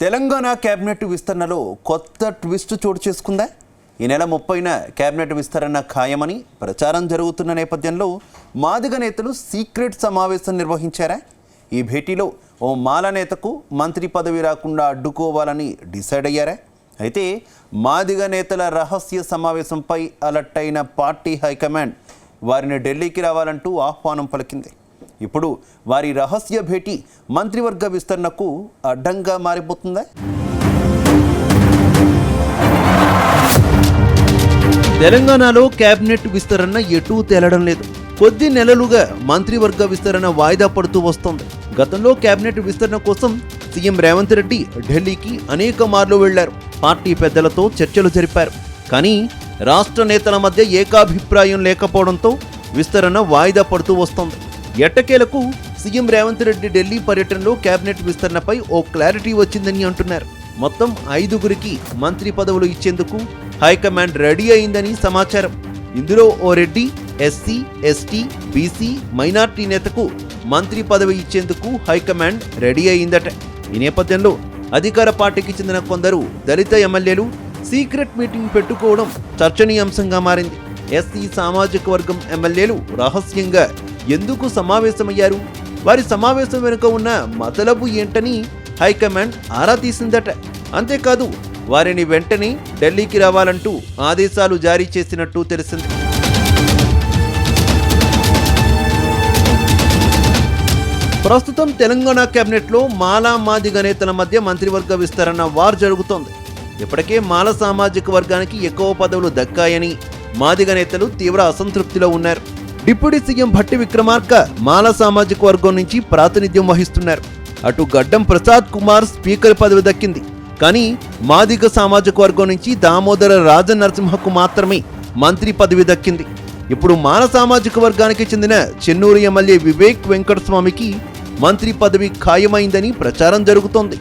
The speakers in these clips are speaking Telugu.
తెలంగాణ కేబినెట్ విస్తరణలో కొత్త ట్విస్ట్ చోటు చేసుకుందా? ఈ నెల 30న కేబినెట్ విస్తరణ ఖాయమని ప్రచారం జరుగుతున్న నేపథ్యంలో మాదిగ నేతలు సీక్రెట్ సమావేశం నిర్వహించారా? ఈ భేటీలో ఓ మాల నేతకు మంత్రి పదవి రాకుండా అడ్డుకోవాలని డిసైడ్ అయ్యారా? అయితే మాదిగ నేతల రహస్య సమావేశంపై అలర్ట్ అయిన పార్టీ హైకమాండ్ వారిని ఢిల్లీకి రావాలంటూ ఆహ్వానం పలికింది. ఇప్పుడు వారి రహస్య భేటీ మంత్రివర్గ విస్తరణకు అడ్డంగా మారిపోతుందా? తెలంగాణలో కేబినెట్ విస్తరణ ఎటూ తేలడం లేదు. కొద్ది నెలలుగా మంత్రివర్గ విస్తరణ వాయిదా పడుతూ వస్తోంది. గతంలో కేబినెట్ విస్తరణ కోసం సీఎం రేవంత్ రెడ్డి ఢిల్లీకి అనేక మార్లు వెళ్లారు. పార్టీ పెద్దలతో చర్చలు జరిపారు. కానీ రాష్ట్ర నేతల మధ్య ఏకాభిప్రాయం లేకపోవడంతో విస్తరణ వాయిదా పడుతూ వస్తోంది. ఎట్టకేలకు సీఎం రేవంత్ రెడ్డి ఢిల్లీ పర్యటనలో కేబినెట్ విస్తరణపై ఓ క్లారిటీ వచ్చిందని అంటున్నారు. మొత్తం 5గురికి మంత్రి పదవులు ఇచ్చేందుకు హైకమాండ్ రెడీ అయిందని సమాచారం. ఇందులో ఓ Reddy, SC, ST, BC, minority నేతకు మంత్రి పదవి ఇచ్చేందుకు హైకమాండ్ రెడీ అయిందట. ఈ నేపథ్యంలో అధికార పార్టీకి చెందిన కొందరు దళిత ఎమ్మెల్యేలు సీక్రెట్ మీటింగ్ పెట్టుకోవడం చర్చనీయాంశంగా మారింది. ఎస్సీ సామాజిక వర్గం ఎమ్మెల్యేలు రహస్యంగా ఎందుకు సమావేశమయ్యారు, వారి సమావేశం వెనుక ఉన్న మతలబు ఏంటని హైకమాండ్ ఆరా తీసిందట. అంతేకాదు వారిని వెంటనే ఢిల్లీకి రావాలంటూ ఆదేశాలు జారీ చేసినట్టు తెలిసింది. ప్రస్తుతం తెలంగాణ కేబినెట్లో మాలా మాదిగ నేతల మధ్య మంత్రివర్గ విస్తరణ వార్ జరుగుతోంది. ఇప్పటికే మాల సామాజిక వర్గానికి ఎక్కువ పదవులు దక్కాయని మాదిగ నేతలు తీవ్ర అసంతృప్తిలో ఉన్నారు. డిప్యూటీ సీఎం భట్టి విక్రమార్క మాల సామాజిక వర్గం నుంచి ప్రాతినిధ్యం వహిస్తున్నారు. అటు గడ్డం ప్రసాద్ కుమార్ స్పీకర్ పదవి దక్కింది. కానీ మాదిగ సామాజిక వర్గం నుంచి దామోదర రాజనరసింహకు మాత్రమే మంత్రి పదవి దక్కింది. ఇప్పుడు మాల సామాజిక వర్గానికి చెందిన చెన్నూరు ఎమ్మెల్యే వివేక్ వెంకటస్వామికి మంత్రి పదవి ఖాయమైందని ప్రచారం జరుగుతోంది.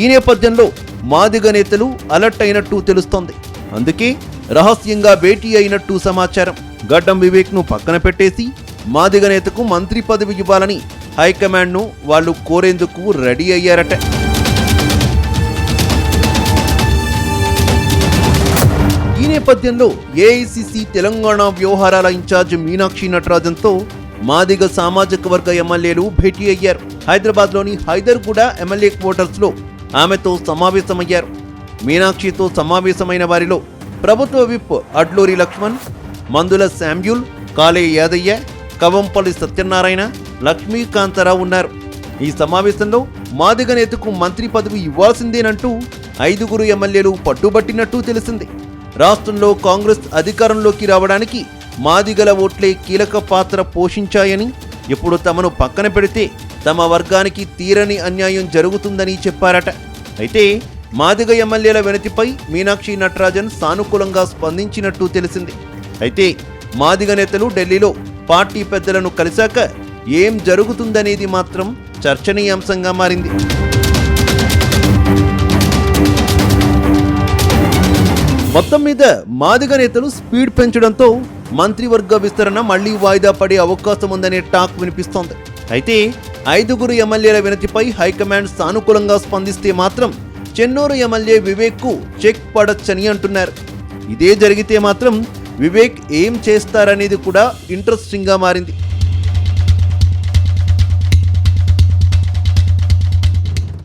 ఈ నేపథ్యంలో మాదిగ నేతలు అలర్ట్ అయినట్టు తెలుస్తోంది. అందుకే రహస్యంగా భేటీ అయినట్టు సమాచారం. గడ్డం వివేక్ను పక్కన పెట్టేసి మాదిగ నేతకు మంత్రి పదవి ఇవ్వాలని హైకమాండ్ను వాళ్ళు కోరేందుకు రెడీ అయ్యారట. ఈ నేపథ్యంలో ఏఐసిసి తెలంగాణ వ్యవహారాల ఇన్ఛార్జ్ మీనాక్షి నటరాజన్తో మాదిగ సామాజిక వర్గ ఎమ్మెల్యేలు భేటీ అయ్యారు. హైదరాబాద్లోని హైదర్గూడ ఎమ్మెల్యే క్వార్టర్స్లో ఆమెతో సమావేశమయ్యారు. మీనాక్షితో సమావేశమైన వారిలో ప్రభుత్వ విప్ అడ్లూరి లక్ష్మణ్, మందుల శామ్యూల్, కాలే యాదయ్య, కవంపల్లి సత్యనారాయణ, లక్ష్మీకాంతారావు ఉన్నారు. ఈ సమావేశంలో మాదిగ నేతకు మంత్రి పదవి ఇవ్వాల్సిందేనంటూ 5గురు ఎమ్మెల్యేలు పట్టుబట్టినట్టు తెలిసింది. రాష్ట్రంలో కాంగ్రెస్ అధికారంలోకి రావడానికి మాదిగల ఓట్లే కీలక పాత్ర పోషించాయని, ఇప్పుడు తమను పక్కన పెడితే తమ వర్గానికి తీరని అన్యాయం జరుగుతుందని చెప్పారట. అయితే మాదిగ ఎమ్మెల్యేల వినతిపై మీనాక్షి నటరాజన్ సానుకూలంగా స్పందించినట్టు తెలిసింది. అయితే మాదిగ నేతలు ఢిల్లీలో పార్టీ పెద్దలను కలిశాక ఏం జరుగుతుందనేది మాత్రం చర్చనీయాంశంగా మారింది. మొత్తం మీద మాదిగ నేతలు స్పీడ్ పెంచడంతో మంత్రివర్గ విస్తరణ మళ్లీ వాయిదా పడే అవకాశం ఉందనే టాక్ వినిపిస్తోంది. అయితే 5గురు ఎమ్మెల్యేల వినతిపై హైకమాండ్ సానుకూలంగా స్పందిస్తే మాత్రం చెన్నూరు ఎమ్మెల్యే వివేక్కు చెక్ పడొచ్చని అంటున్నారు. ఇదే జరిగితే మాత్రం వివేక్ ఏం చేస్తారనేది కూడా ఇంట్రెస్టింగ్గా మారింది.